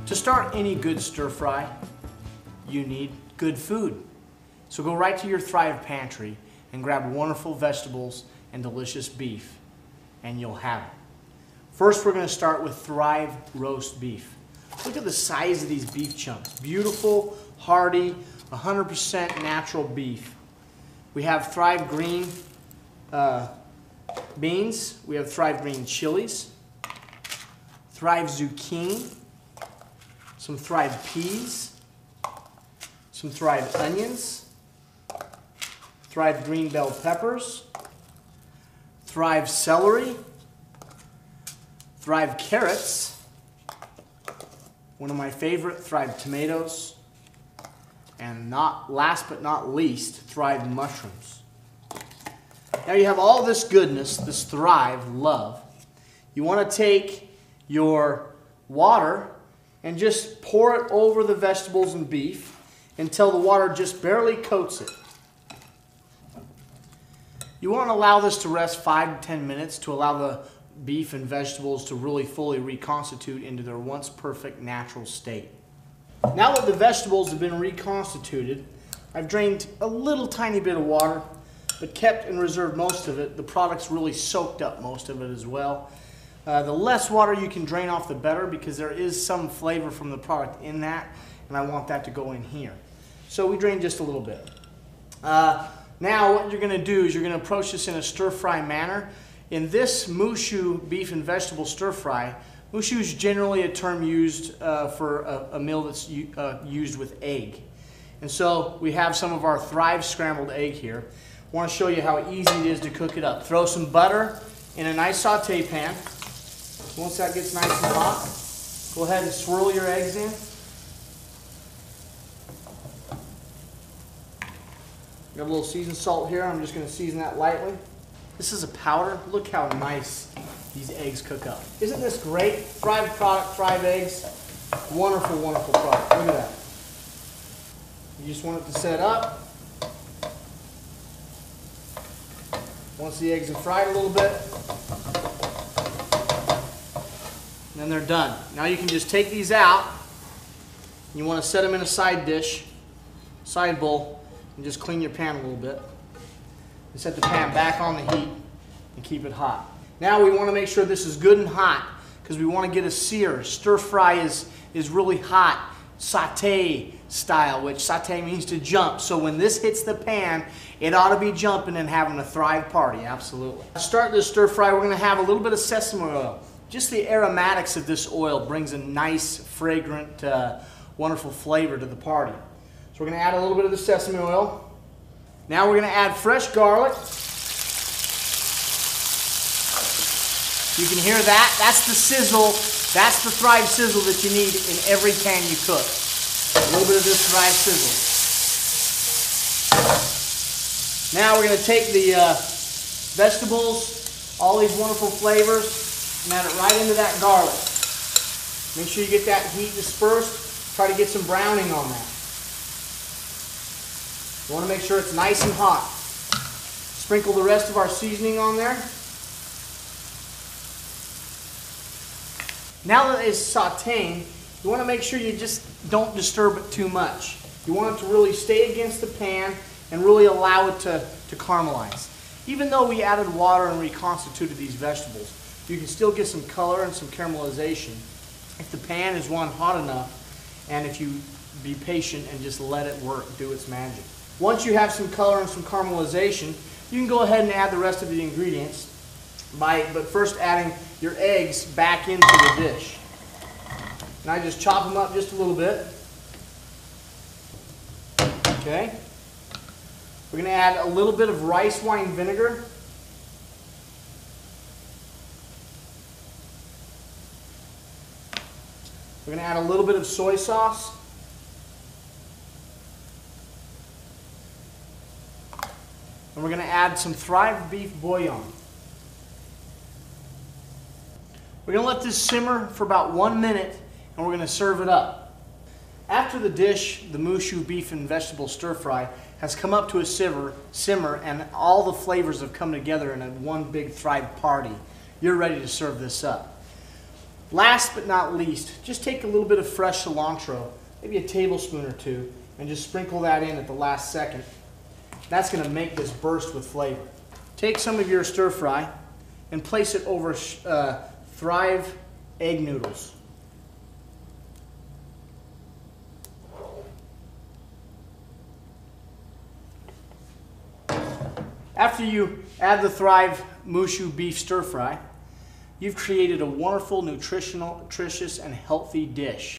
To start any good stir fry, you need good food. So go right to your Thrive pantry and grab wonderful vegetables and delicious beef, and you'll have it. First, we're going to start with Thrive roast beef. Look at the size of these beef chunks. Beautiful, hearty, 100% natural beef. We have Thrive green beans. We have Thrive green chilies. Thrive zucchini. Some Thrive peas. Some Thrive onions. Thrive green bell peppers. Thrive celery. Thrive carrots. One of my favorite, Thrive tomatoes. And last but not least, Thrive mushrooms. Now you have all this goodness, this Thrive love. You want to take your water and just pour it over the vegetables and beef until the water just barely coats it. You want to allow this to rest 5 to 10 minutes to allow the beef and vegetables to really fully reconstitute into their once perfect natural state. Now that the vegetables have been reconstituted, I've drained a little tiny bit of water, but kept and reserved most of it. The product's really soaked up most of it as well. The less water you can drain off, the better, because there is some flavor from the product in that, and I want that to go in here. So we drain just a little bit. Now what you're going to do is you're going to approach this in a stir-fry manner. In this mushu beef and vegetable stir-fry, mushu is generally a term used for a meal that's used with egg. And so we have some of our Thrive scrambled egg here. I want to show you how easy it is to cook it up. Throw some butter in a nice saute pan. Once that gets nice and hot, go ahead and swirl your eggs in. Got a little seasoned salt here. I'm just going to season that lightly. This is a powder. Look how nice these eggs cook up. Isn't this great? Thrive product, Thrive eggs. Wonderful, wonderful product. Look at that. You just want it to set up. Once the eggs are fried a little bit, and then they're done. Now you can just take these out. You want to set them in a side dish, side bowl, and just clean your pan a little bit. And set the pan back on the heat and keep it hot. Now we want to make sure this is good and hot because we want to get a sear. Stir fry is really hot, saute style, which saute means to jump. So when this hits the pan, it ought to be jumping and having a Thrive party, absolutely. To start this stir fry, we're going to have a little bit of sesame oil. Just the aromatics of this oil brings a nice, fragrant, wonderful flavor to the party. So we're going to add a little bit of the sesame oil. Now we're going to add fresh garlic. You can hear that. That's the sizzle. That's the Thrive sizzle that you need in every pan you cook. A little bit of this Thrive sizzle. Now we're going to take the vegetables, all these wonderful flavors, and add it right into that garlic. Make sure you get that heat dispersed. Try to get some browning on that. You want to make sure it's nice and hot. Sprinkle the rest of our seasoning on there. Now that it's sauteing, you want to make sure you just don't disturb it too much. You want it to really stay against the pan and really allow it to caramelize. Even though we added water and reconstituted these vegetables, you can still get some color and some caramelization if the pan is hot enough, and if you be patient and just let it work, do its magic. Once you have some color and some caramelization, you can go ahead and add the rest of the ingredients but first adding your eggs back into the dish. And I just chop them up just a little bit. Okay. We're going to add a little bit of rice wine vinegar. We're going to add a little bit of soy sauce. And we're going to add some Thrive beef bouillon. We're going to let this simmer for about 1 minute, and we're going to serve it up. After the dish, the mushu beef and vegetable stir fry, has come up to a simmer, and all the flavors have come together in one big Thrive party, you're ready to serve this up. Last but not least, just take a little bit of fresh cilantro, maybe a tablespoon or two, and just sprinkle that in at the last second. That's going to make this burst with flavor. Take some of your stir fry and place it over Thrive egg noodles. After you add the Thrive Mushu beef stir fry, you've created a wonderful, nutritious, and healthy dish.